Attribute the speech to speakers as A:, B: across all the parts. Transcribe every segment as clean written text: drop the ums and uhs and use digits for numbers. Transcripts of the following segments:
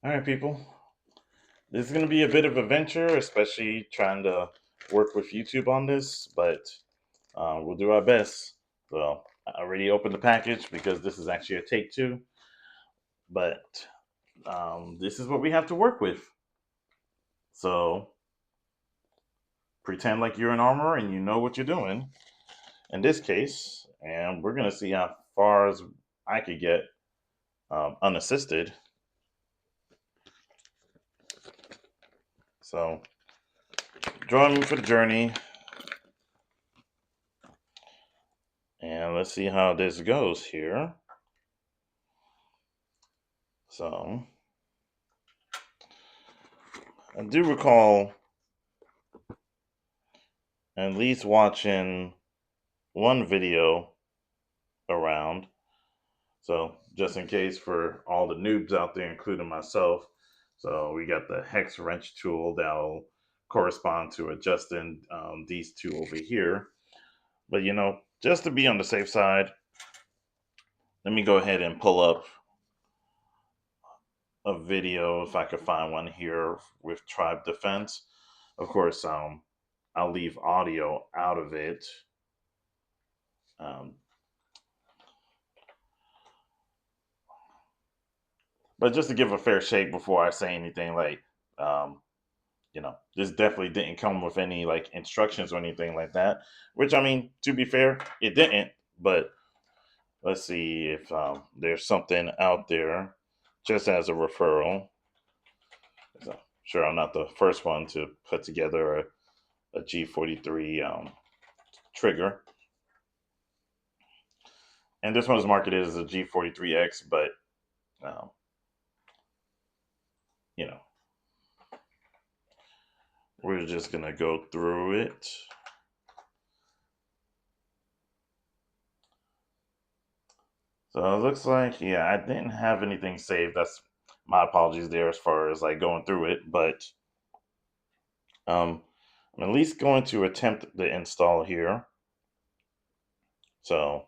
A: All right, people. This is going to be a bit of a venture, especially trying to work with YouTube on this, but we'll do our best. So I already opened the package because this is actually a take two, but this is what we have to work with. So pretend like you're an armorer and you know what you're doing in this case, and we're going to see how far as I could get unassisted. So join me for the journey, and let's see how this goes here. So I do recall at least watching one video around. So just in case for all the noobs out there, including myself. So we got the hex wrench tool that'll correspond to adjusting these two over here. But just to be on the safe side, let me go ahead and pull up a video if I could find one here with Trybe Defense. Of course, I'll leave audio out of it. Um, but just to give a fair shake before I say anything, like, um, this definitely didn't come with any like instructions or anything like that. Which I mean, to be fair, it didn't. But let's see if there's something out there just as a referral. So, sure, I'm not the first one to put together a G43 trigger, and this one is marketed as a G43X, but um, you know, we're just gonna go through it. So it looks like, yeah, I didn't have anything saved. That's my apologies there as far as like going through it, but I'm at least going to attempt the install here. So,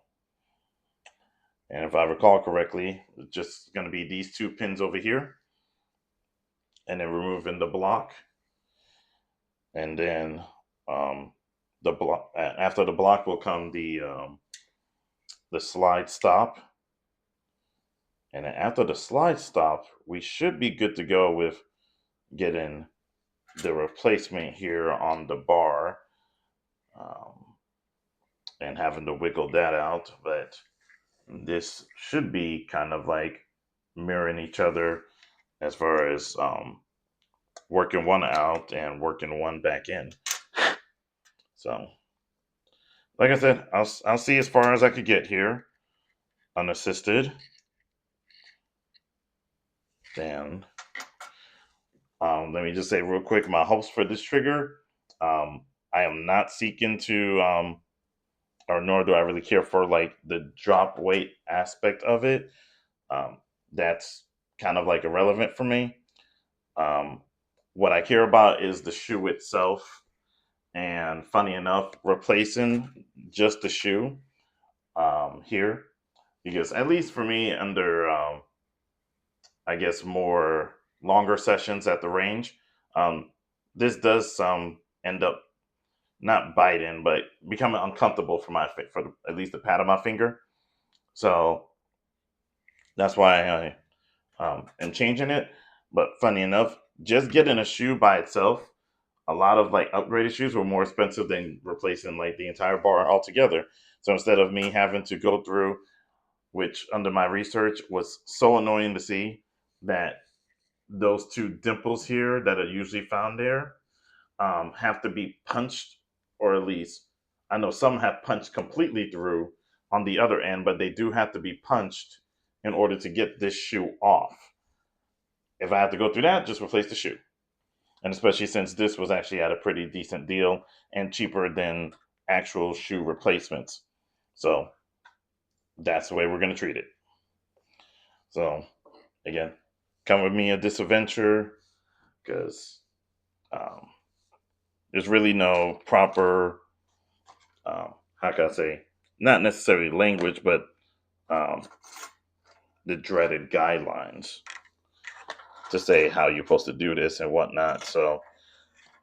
A: and if I recall correctly, it's just going to be these two pins over here, and then removing the block, and then the block. After the block will come the slide stop, and then after the slide stop, we should be good to go with getting the replacement here on the bar, um, and having to wiggle that out. But this should be kind of like mirroring each other as far as working one out and working one back in. So, like I said, I'll see as far as I could get here unassisted. Then, let me just say real quick my hopes for this trigger. I am not seeking to or nor do I really care for like the drop weight aspect of it. That's kind of like irrelevant for me. Um, what I care about is the shoe itself. And funny enough, replacing just the shoe here, because at least for me, under I guess more longer sessions at the range, um, this does end up not biting, but becoming uncomfortable for for at least the pad of my finger. So that's why I am changing it. But funny enough, just getting a shoe by itself, a lot of like upgraded shoes were more expensive than replacing like the entire bar altogether. So instead of me having to go through, which under my research was so annoying to see, that those two dimples here that are usually found there have to be punched, or at least I know some have punched completely through on the other end, but they do have to be punched in order to get this shoe off. If I have to go through that, just replace the shoe. And especially since this was actually at a pretty decent deal and cheaper than actual shoe replacements. So that's the way we're going to treat it. So, again, come with me at this adventure because um, there's really no proper, how can I say, not necessarily language, but um, the dreaded guidelines. to say how you're supposed to do this and whatnot. So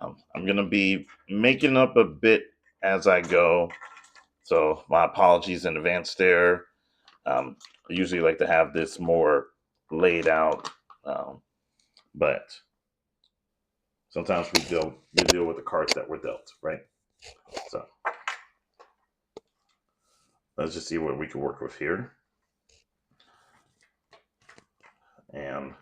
A: I'm going to be making up a bit as I go. So my apologies in advance there. I usually like to have this more laid out, but sometimes we deal with the cards that were dealt, right? So let's just see what we can work with here. And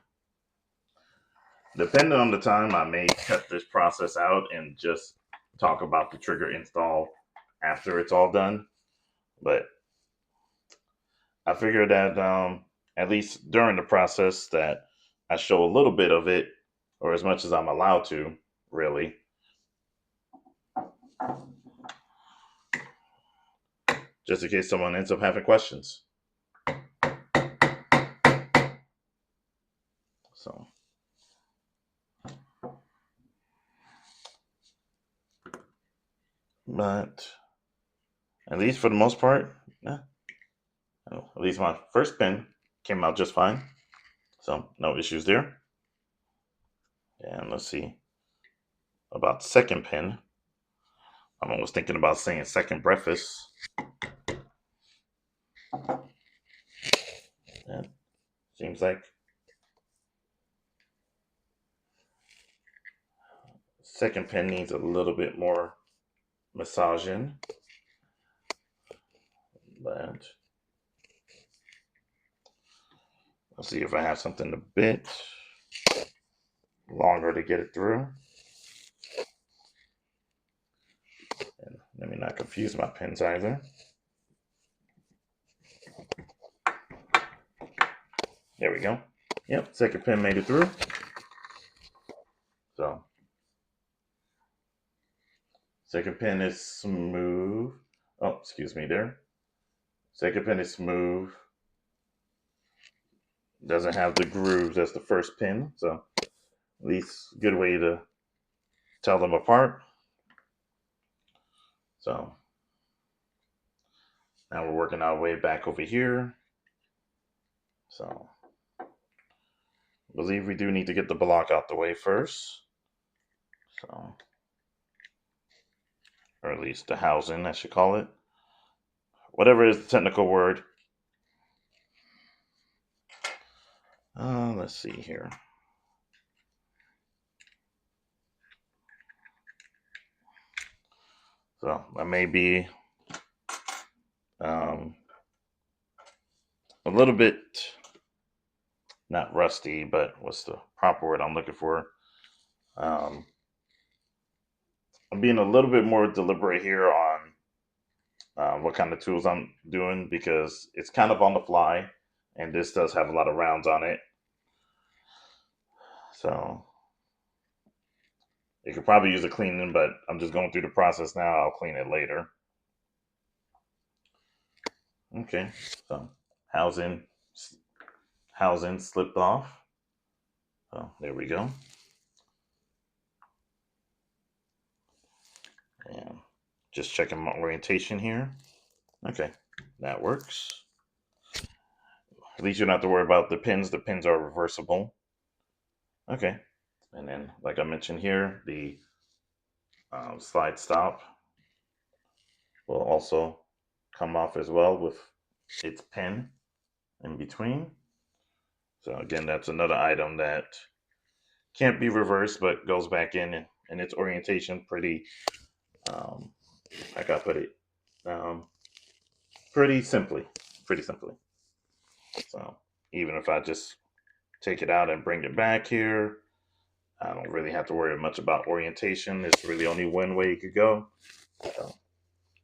A: depending on the time, I may cut this process out and just talk about the trigger install after it's all done. But I figured that at least during the process that I show a little bit of it, or as much as I'm allowed to, really. Just in case someone ends up having questions. So, but at least for the most part, yeah, at least my first pin came out just fine. So no issues there. And let's see about second pin. I'm almost thinking about saying second breakfast. And seems like second pin needs a little bit more massaging. But let's see if I have something a bit longer to get it through. And let me not confuse my pins either. There we go. Yep, second pin made it through. So, second pin is smooth. Oh, excuse me there. Second pin is smooth. Doesn't have the grooves as the first pin. So, at least good way to tell them apart. So, now we're working our way back over here. So, I believe we do need to get the block out the way first. So, or at least the housing, I should call it. Whatever is the technical word. Let's see here. So I may be a little bit not rusty, but what's the proper word I'm looking for? I'm being a little bit more deliberate here on what kind of tools I'm doing because it's kind of on the fly, and this does have a lot of rounds on it. So you could probably use a cleaning, but I'm just going through the process now. I'll clean it later. Okay, so housing slipped off. So there we go. And just checking my orientation here. Okay, that works. At least you don't have to worry about the pins. The pins are reversible. Okay, and then like I mentioned here, the slide stop will also come off as well with its pin in between. So again, that's another item that can't be reversed, but goes back in its orientation pretty, like I put it, pretty simply. So even if I just take it out and bring it back here, I don't really have to worry much about orientation. There's really only one way you could go. So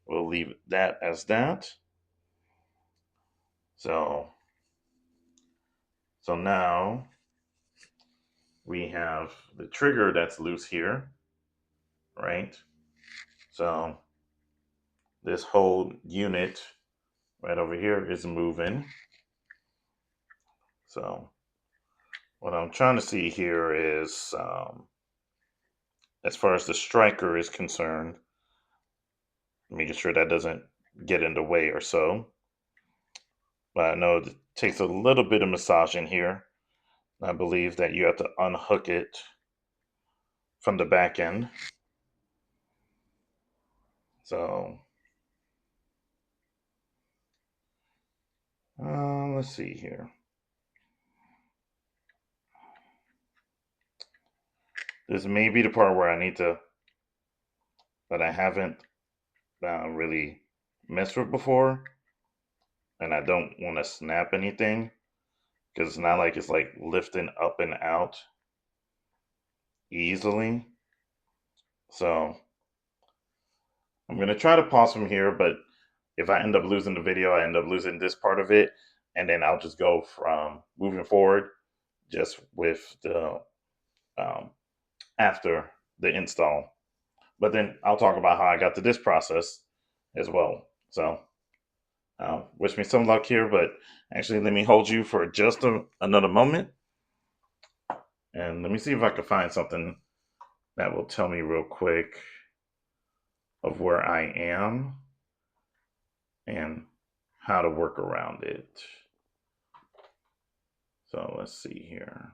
A: we'll leave that as that. So now we have the trigger that's loose here, right? So this whole unit right over here is moving. So what I'm trying to see here is, as far as the striker is concerned, making sure that doesn't get in the way or so. But I know it takes a little bit of massaging here. I believe that you have to unhook it from the back end. So let's see here. This may be the part where I need to, that I haven't really messed with before, and I don't want to snap anything because it's not like it's like lifting up and out easily. So I'm gonna try to pause from here, but if I end up losing the video, I end up losing this part of it, and then I'll just go from moving forward just with the um, after the install. But then I'll talk about how I got to this process as well. So wish me some luck here, but actually let me hold you for just another moment. And let me see if I can find something that will tell me real quick of where I am and how to work around it. So let's see here.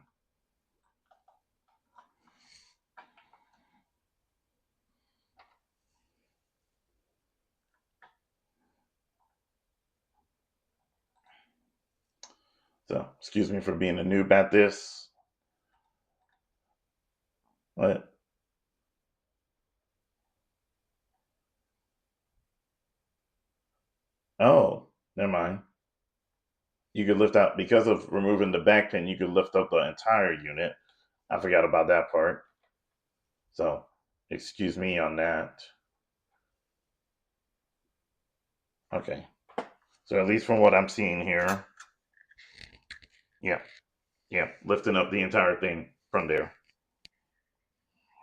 A: So excuse me for being a noob at this. What? Oh, never mind. You could lift out, because of removing the back pin, you could lift up the entire unit. I forgot about that part. So excuse me on that. Okay. So at least from what I'm seeing here, yeah, yeah, lifting up the entire thing from there.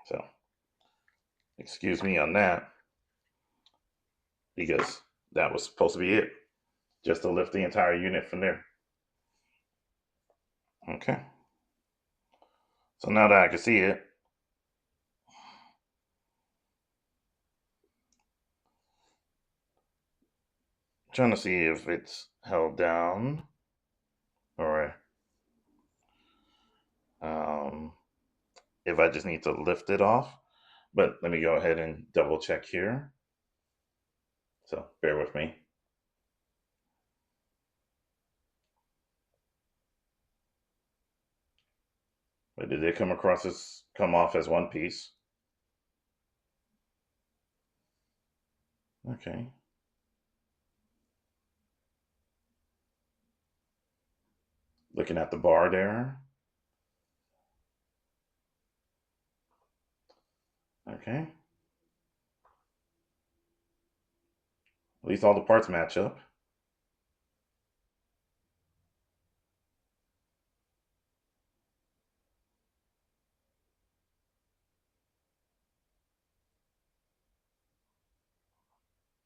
A: So excuse me on that, because that was supposed to be it, just to lift the entire unit from there. Okay. So now that I can see it, I'm trying to see if it's held down or if I just need to lift it off. But let me go ahead and double check here. So bear with me. But did it come off as one piece? Okay. Looking at the bar there. Okay. At least all the parts match up.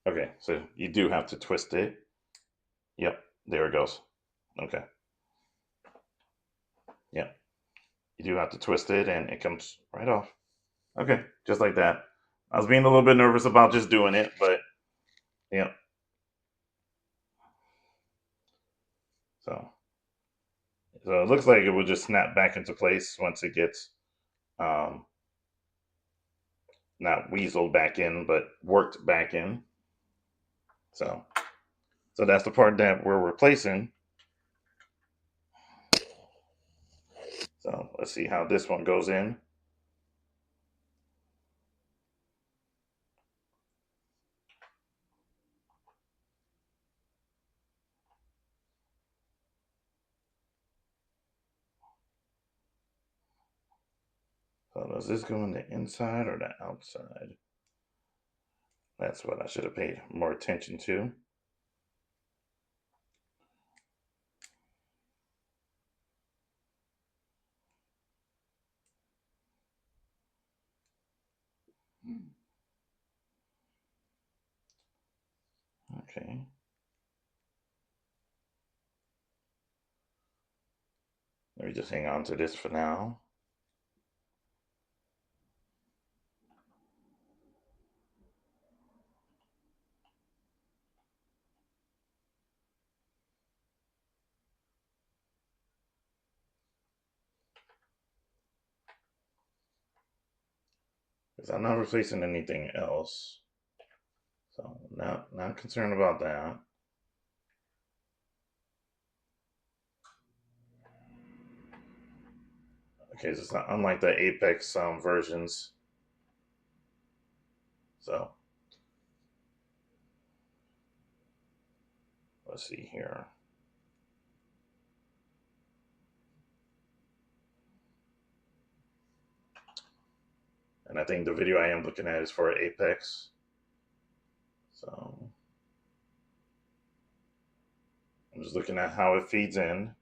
A: Okay, so you do have to twist it. Yep, there it goes. Okay. Yep. You do have to twist it and it comes right off. Okay, just like that. I was being a little bit nervous about just doing it, but yeah. So so it looks like it will just snap back into place once it gets um not weaseled back in, but worked back in. So so that's the part that we're replacing. So let's see how this one goes in. So does this go in the inside or the outside? That's what I should have paid more attention to. Okay. Let me just hang on to this for now. because I'm not replacing anything else. So not concerned about that. Okay, so it's not unlike the Apex versions. So let's see here. And I think the video I am looking at is for Apex. So I'm just looking at how it feeds in.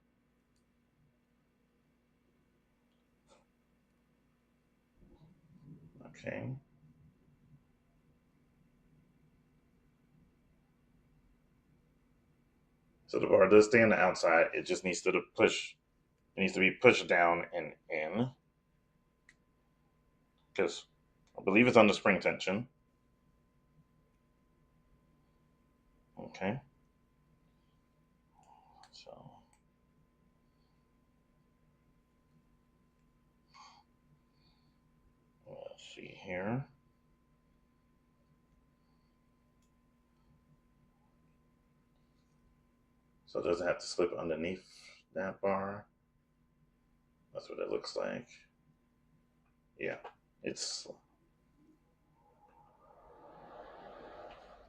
A: Okay. So the bar does stay on the outside. It just needs to push. It needs to be pushed down and in, because I believe it's under spring tension. Okay. So let's see here. So it doesn't have to slip underneath that bar. That's what it looks like. Yeah, it's.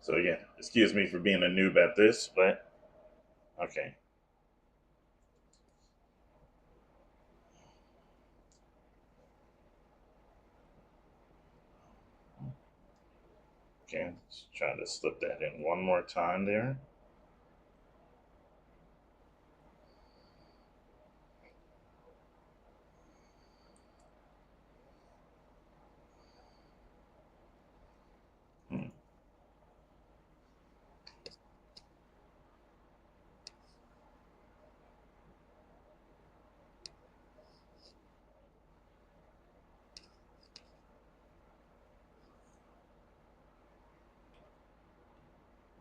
A: So again, excuse me for being a noob at this, but okay. Okay, let's try to slip that in one more time there. Hmm.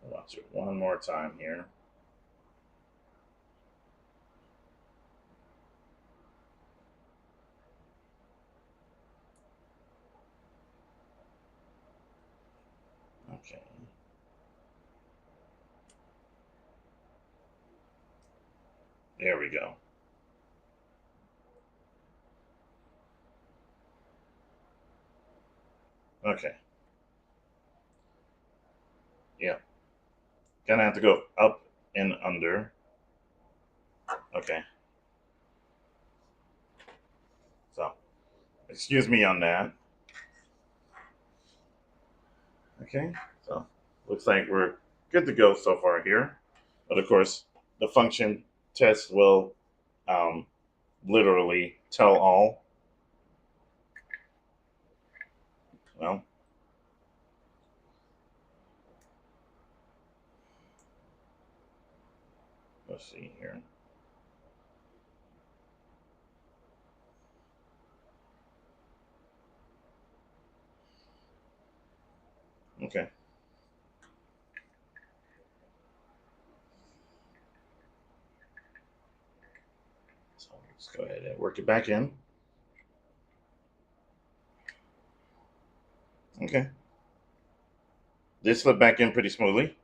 A: Watch it one more time here. Okay. There we go. Okay. Yeah. Gonna have to go up and under. Okay. So, excuse me on that. Okay. So, looks like we're good to go so far here. But of course, the function test will um, literally tell all. Well, let's see here. Okay. So let's go ahead and work it back in. Okay. This slipped back in pretty smoothly.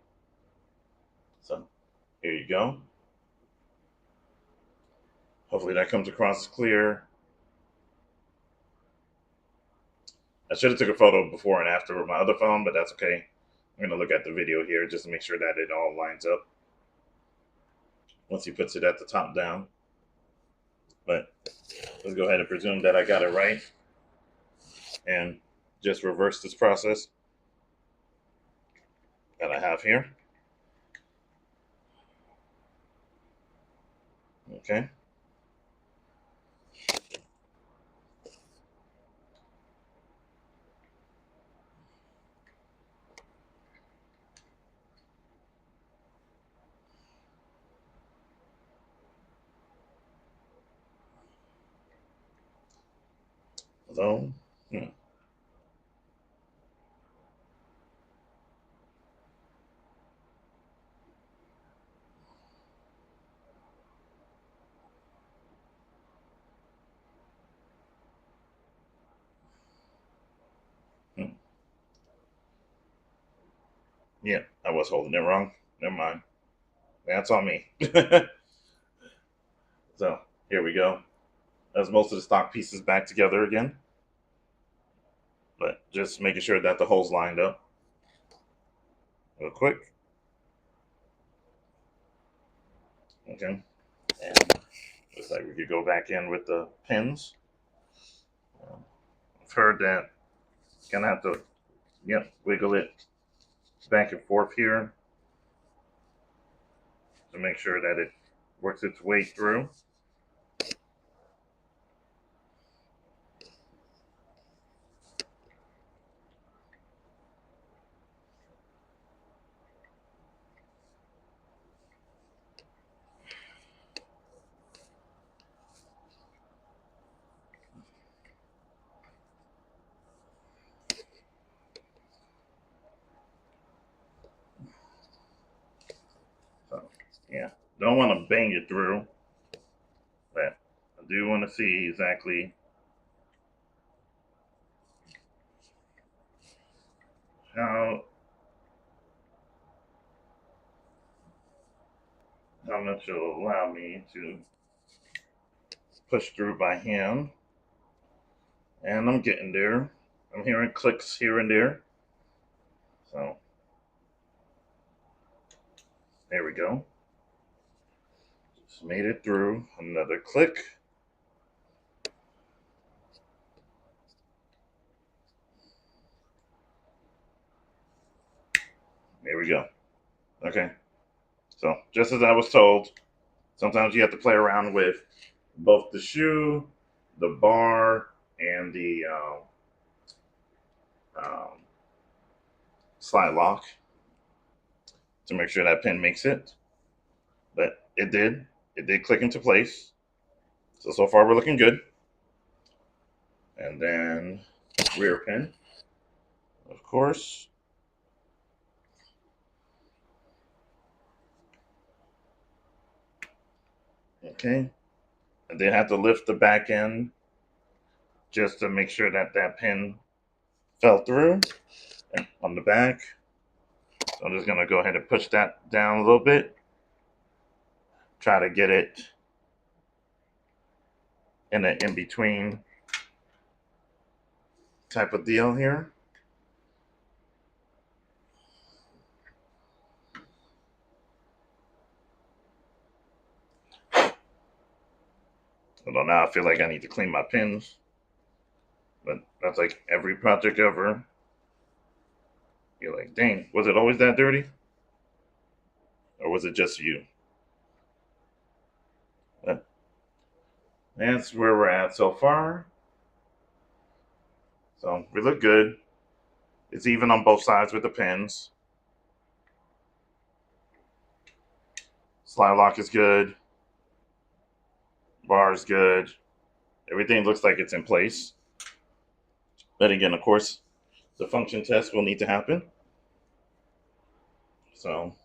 A: So here you go. Hopefully that comes across clear. I should have took a photo before and after with my other phone, but that's okay. I'm gonna look at the video here just to make sure that it all lines up once he puts it at the top down. But let's go ahead and presume that I got it right and just reverse this process that I have here. Okay. So, Yeah, I was holding it wrong. Never mind. That's on me. So here we go. That's most of the stock pieces back together again. But just making sure that the holes lined up real quick. Okay. And looks like we could go back in with the pins. I've heard that gonna have to, wiggle it back and forth here to make sure that it works its way through. So yeah, don't want to bang it through, but I do want to see exactly how much it'll allow me to push through by hand. And I'm getting there. I'm hearing clicks here and there. So there we go. Just made it through. Another click. There we go. Okay. So just as I was told, sometimes you have to play around with both the shoe, the bar, and the um, slide lock to make sure that pin makes it. But it did. It did click into place. So far we're looking good. And then rear pin, of course. Okay. And then have to lift the back end just to make sure that that pin fell through and on the back. So I'm just going to go ahead and push that down a little bit. Try to get it in an in-between type of deal here. Although now I feel like I need to clean my pins. But that's like every project ever. You're like, dang, was it always that dirty? Or was it just you? But that's where we're at so far. So we look good. It's even on both sides with the pins. Slide lock is good. Bar is good. Everything looks like it's in place. But again, of course, the function test will need to happen. So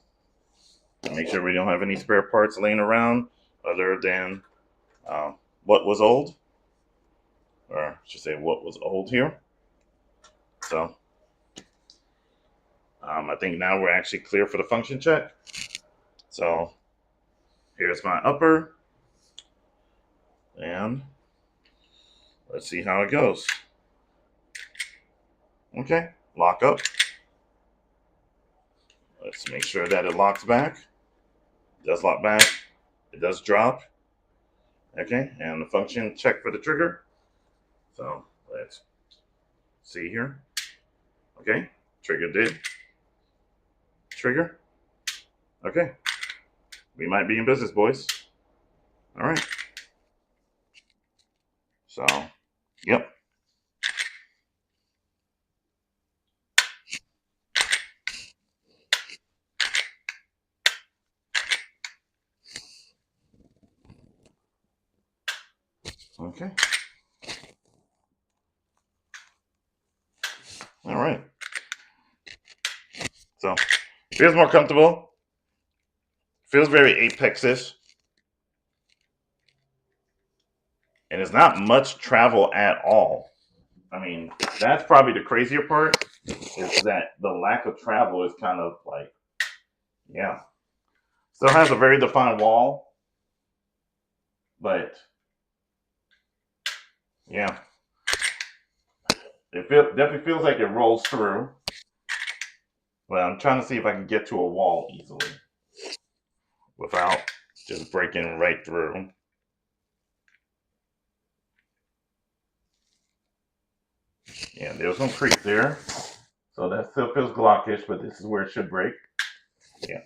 A: make sure we don't have any spare parts laying around other than what was old, or I should say what was old here. So I think now we're actually clear for the function check. So here's my upper, and let's see how it goes. Okay, lock up. Let's make sure that it locks back. It does lock back. It does drop. Okay, and the function check for the trigger. So let's see here. Okay, trigger did. Trigger. Okay, we might be in business, boys. All right. So, yep. Okay. All right. So, feels more comfortable. Feels very Apex-ish. And it's not much travel at all. I mean, that's probably the crazier part is that the lack of travel is kind of like, yeah, still has a very defined wall, but yeah, definitely feels like it rolls through. But I'm trying to see if I can get to a wall easily without just breaking right through. Yeah, there's some creep there. So that still feels Glockish, but this is where it should break. Yeah.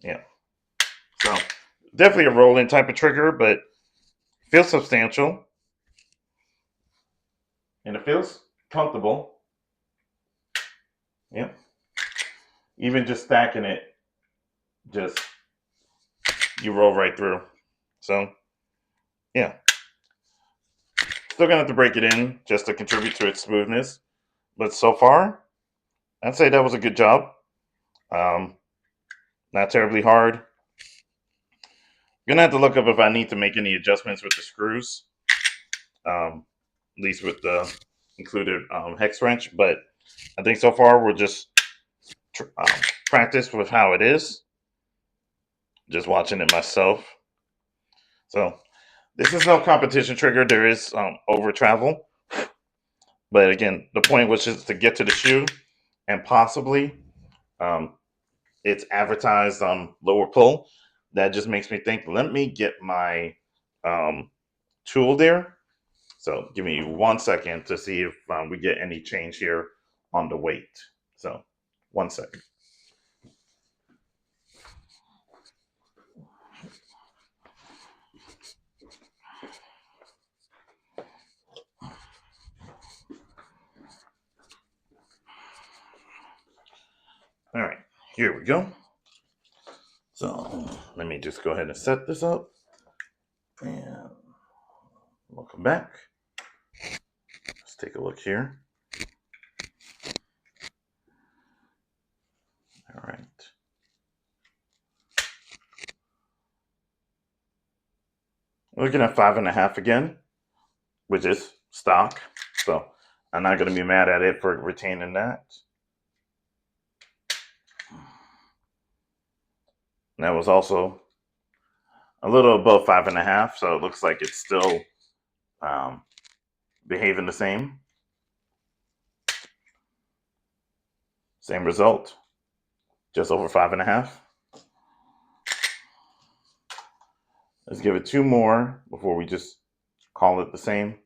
A: Yeah. So definitely a rolling type of trigger, but feels substantial. And it feels comfortable. Yeah. Even just stacking it, just you roll right through. So yeah. Still gonna have to break it in just to contribute to its smoothness. But so far, I'd say that was a good job. Um, Not terribly hard. Gonna have to look up if I need to make any adjustments with the screws, at least with the included hex wrench. But I think so far we'll just practice with how it is. Just watching it myself. So this is no competition trigger. There is over travel, but again, the point was just to get to the shoe, and possibly um, it's advertised on lower pull. That just makes me think. Let me get my um, tool there. So give me 1 second to see if we get any change here on the weight. So 1 second. All right, here we go. So let me just go ahead and set this up. And welcome back. Let's take a look here. All right. Looking at 5.5 again, which is stock. So I'm not going to be mad at it for retaining that. And that was also a little above 5.5. So it looks like it's still um, behaving the same. Same result, just over 5.5. Let's give it 2 more before we just call it the same.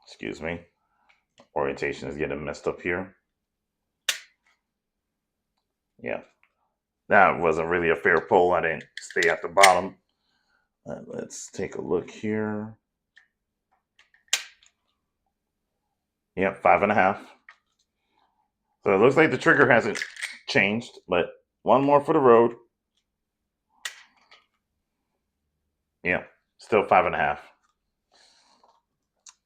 A: Excuse me. Orientation is getting messed up here. Yeah. That wasn't really a fair pull. I didn't stay at the bottom. Let's take a look here. Yep, 5.5. So it looks like the trigger hasn't changed, but one more for the road. Yeah, still 5.5.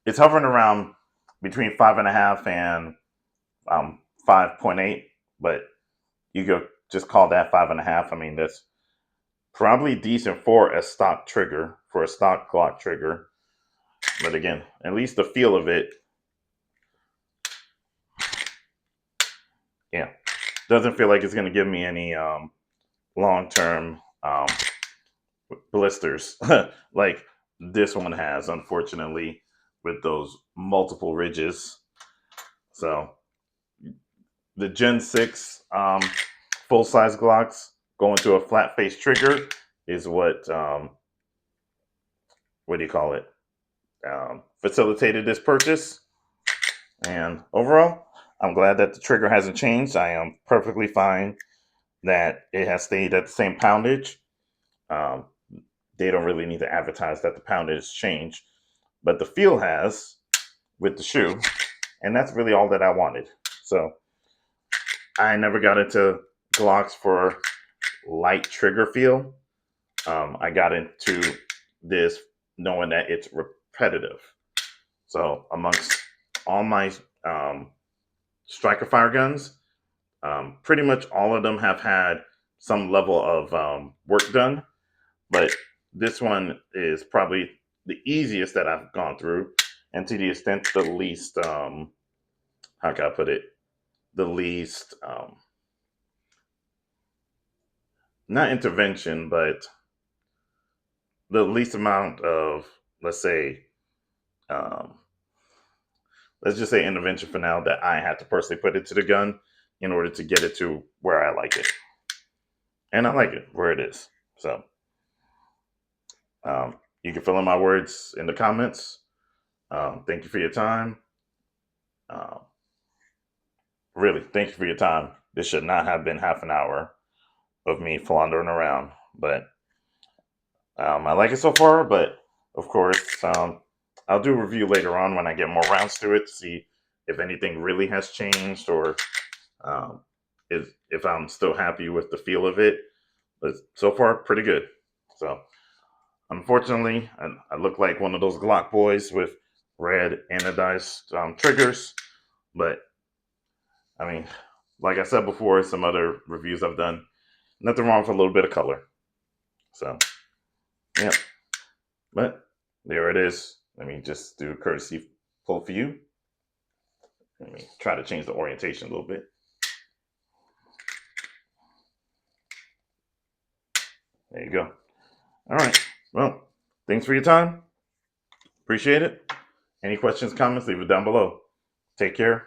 A: It's hovering around between 5.5 and 5.8, but you could just call that 5.5. I mean, that's probably decent for a stock trigger, for a stock Glock trigger. But again, at least the feel of it, yeah, doesn't feel like it's going to give me any long-term blisters like this one has, unfortunately, with those multiple ridges. So the Gen 6 full-size Glocks going to a flat face trigger is what do you call it? Facilitated this purchase. And overall, I'm glad that the trigger hasn't changed. I am perfectly fine that it has stayed at the same poundage. Um, they don't really need to advertise that the poundage changed, but the feel has with the shoe, and that's really all that I wanted. So I never got into Glocks for light trigger feel. I got into this knowing that it's repetitive. So amongst all my striker fire guns, pretty much all of them have had some level of work done, but this one is probably the easiest that I've gone through, and to the extent the least, how can I put it? The least, not intervention, but the least amount of, let's say, um, let's just say intervention for now that I had to personally put into the gun in order to get it to where I like it. And I like it where it is. So you can fill in my words in the comments. Thank you for your time. Um, really, thank you for your time. This should not have been half an hour of me floundering around, but I like it so far. But of course, I'll do a review later on when I get more rounds to it to see if anything really has changed or um, if I'm still happy with the feel of it. But so far, pretty good. So unfortunately, I look like one of those Glock boys with red anodized triggers. But I mean, like I said before, some other reviews I've done, nothing wrong with a little bit of color. So, yeah. But there it is. Let me just do a courtesy pull for you. Let me try to change the orientation a little bit. There you go. All right. Well, thanks for your time. Appreciate it. Any questions, comments, leave it down below. Take care.